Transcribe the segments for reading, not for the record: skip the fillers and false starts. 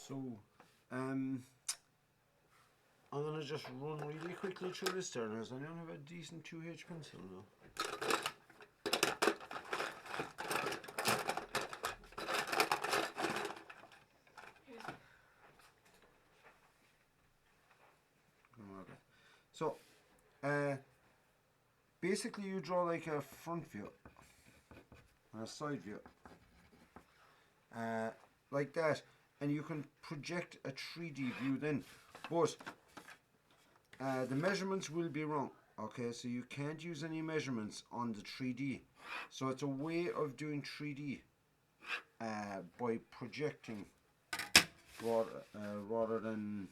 So, I'm going to just run really quickly through this there, as I only have a decent 2H pencil now. Okay. So, basically you draw like a front view and a side view, like that, and you can project a 3D view then, but the measurements will be wrong. Okay, so you can't use any measurements on the 3D. So it's a way of doing 3D by projecting rather than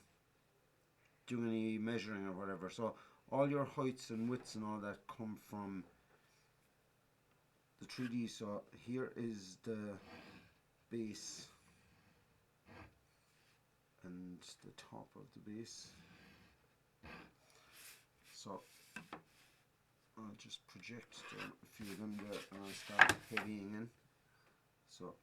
doing any measuring or whatever. So all your heights and widths and all that come from the 3D. So here is the base and the top of the base. So I'll just project down a few of them there and I'll start heavying in. So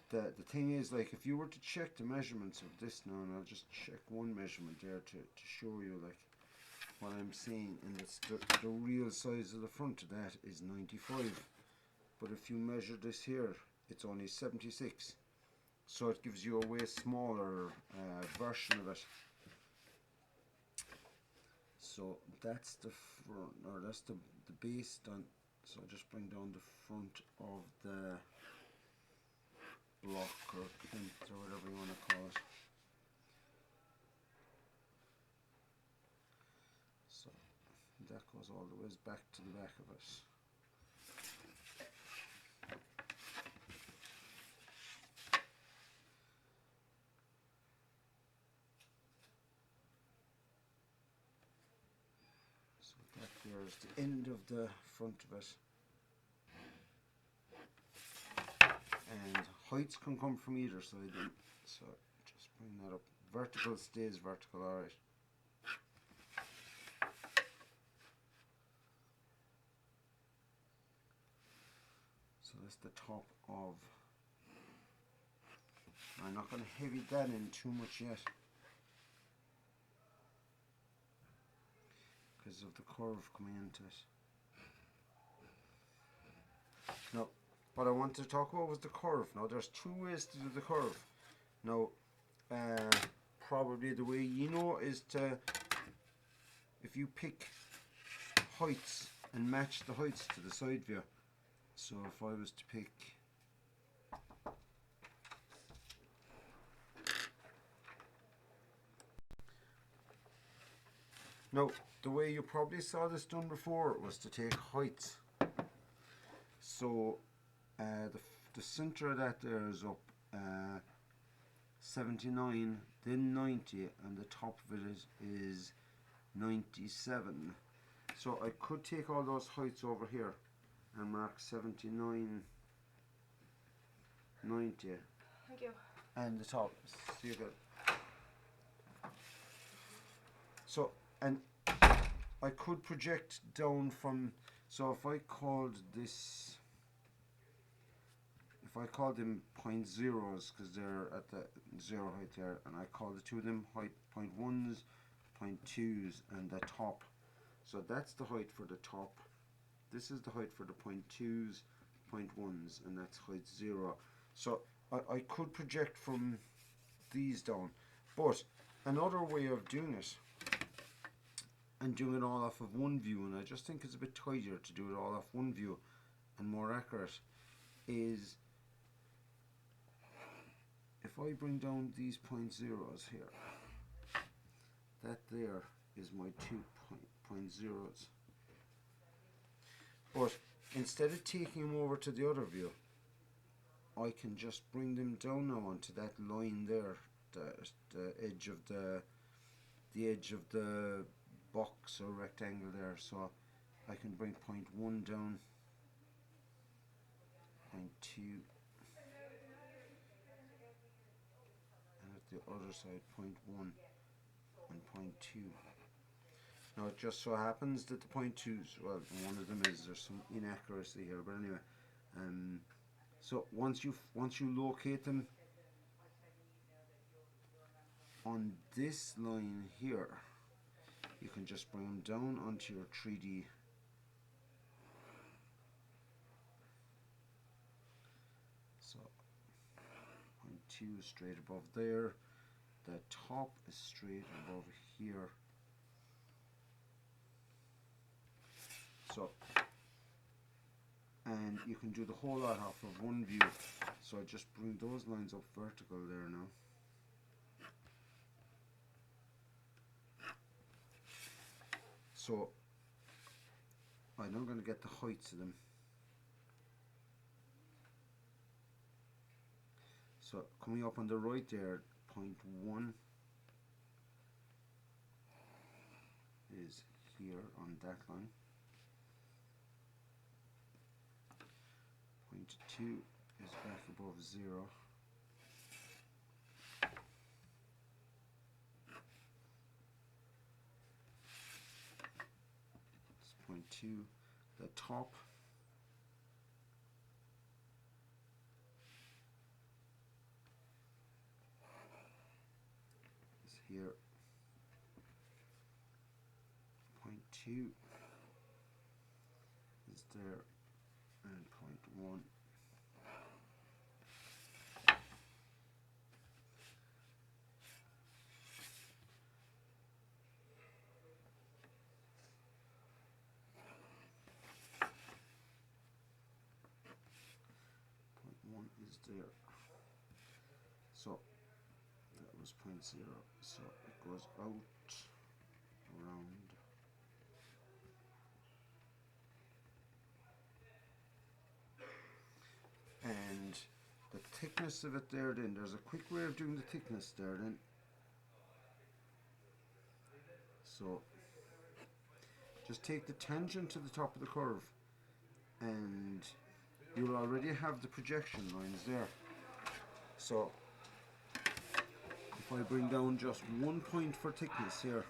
the thing is, like, if you were to check the measurements of this now, and I'll just check one measurement there to show you like what I'm saying, and it's the real size of the front of that is 95, but if you measure this here, it's only 76, so it gives you a way smaller version of it. So that's the front, or that's the base done. So I'll just bring down the front of the block or plinth or whatever you want to call it. So that goes all the way back to the back of it. So that there is the end of the front of it. And heights can come from either side then. So just bring that up. Vertical stays vertical, alright. So that's the top of. I'm not going to heavy that in too much yet, because of the curve coming into it. Now, what I want to talk about was the curve. Now, there's two ways to do the curve. Now, probably the way you know is to, if you pick heights and match the heights to the side view. So if I was to pick now, the way you probably saw this done before was to take heights. So the center of that there is up 79, then 90, and the top of it is 97. So I could take all those heights over here and mark 79, 90. Thank you. And the top. See you good. So, and I could project down from, so if I called this, if I called them point zeros, because they're at the zero height there, and I call the two of them height point ones, point twos, and the top. So that's the height for the top. This is the height for the point twos, point ones, and that's height 0. So I could project from these down, but another way of doing it and doing it all off of one view, and I just think it's a bit tidier to do it all off one view and more accurate, is if I bring down these point zeros here, that there is my 2 point zeros. But instead of taking them over to the other view, I can just bring them down now onto that line there, the edge of the box or rectangle there. So I can bring point 1 down, point 2, and at the other side, 0.1 and 0.2. Now it just so happens that the 0.2s, well, one of them is there's some inaccuracy here, but anyway. So once you locate them on this line here, you can just bring them down onto your 3D. So 0.2 is straight above there. The top is straight above here. So, and you can do the whole lot off of one view. So I just bring those lines up vertical there now. So I'm now going to get the heights of them. So coming up on the right there, 0.1 is here on that line. 0.2 is back above 0. It's 0.2. The top is here. 0.2 is there, and 0.1. Is there. So that was 0.0. So it goes out around. And the thickness of it there then, there's a quick way of doing the thickness there then. So just take the tangent to the top of the curve and you'll already have the projection lines there. So if I bring down just 1 point for thickness here,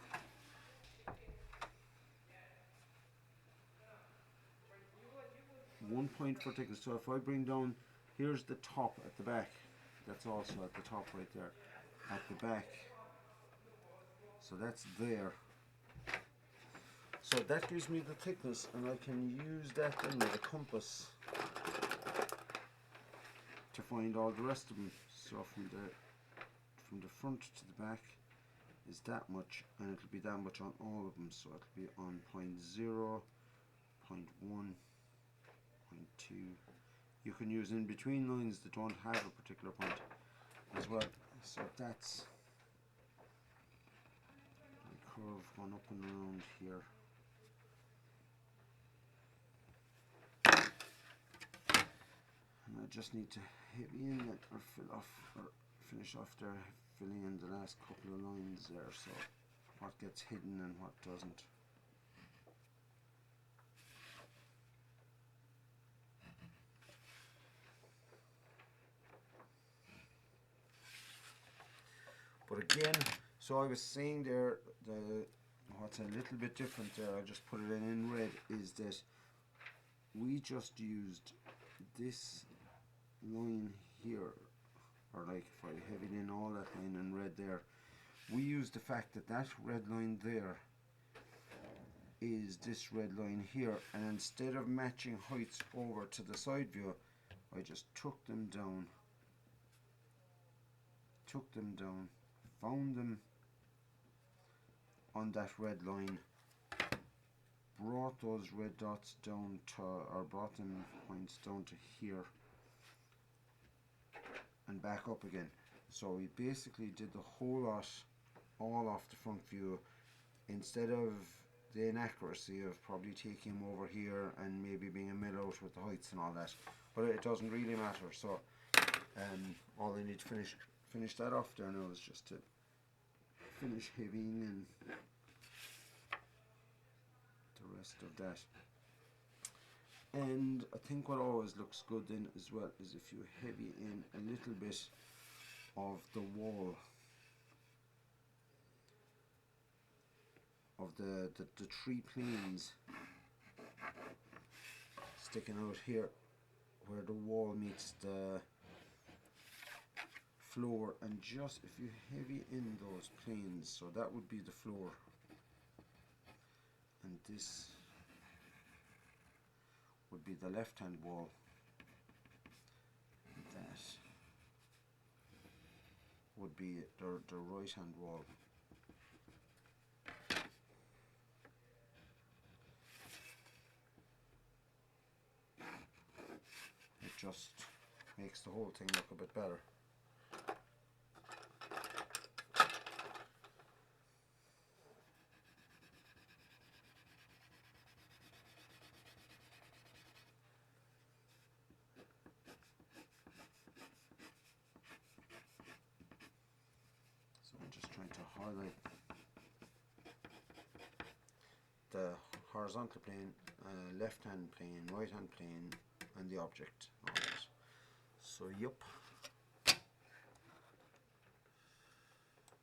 so if I bring down, here's the top at the back, that's also at the top right there, at the back, so that's there. So that gives me the thickness, and I can use that then with a compass to find all the rest of them. So from the front to the back is that much, and it'll be that much on all of them. So it'll be on 0.0, 0.1, 0.2. You can use in between lines that don't have a particular point as well. So that's the curve going up and around here. And I just need to heavy in it or fill off or finish off there, filling in the last couple of lines there, so what gets hidden and what doesn't. But again, so I was saying there, what's a little bit different there, I just put it in red, is that we just used this line here, or like if I heavied in all that line in red there, we used the fact that that red line there is this red line here, and instead of matching heights over to the side view, I just took them down, found them on that red line, brought those red dots down to, or brought them points down to here and back up again. So we basically did the whole lot all off the front view, instead of the inaccuracy of probably taking them over here and maybe being a mil out with the heights and all that, but it doesn't really matter. So all I need to finish that off there now is just to finish heavying in the rest of that. And I think what always looks good then as well is if you heavy in a little bit of the wall of the three planes sticking out here where the wall meets the floor, and just if you heavy in those planes, so that would be the floor, and this would be the left hand wall, that would be the right hand wall. It just makes the whole thing look a bit better. So I'm just trying to highlight the horizontal plane, left hand plane, right hand plane, and the object. Alright. So yup.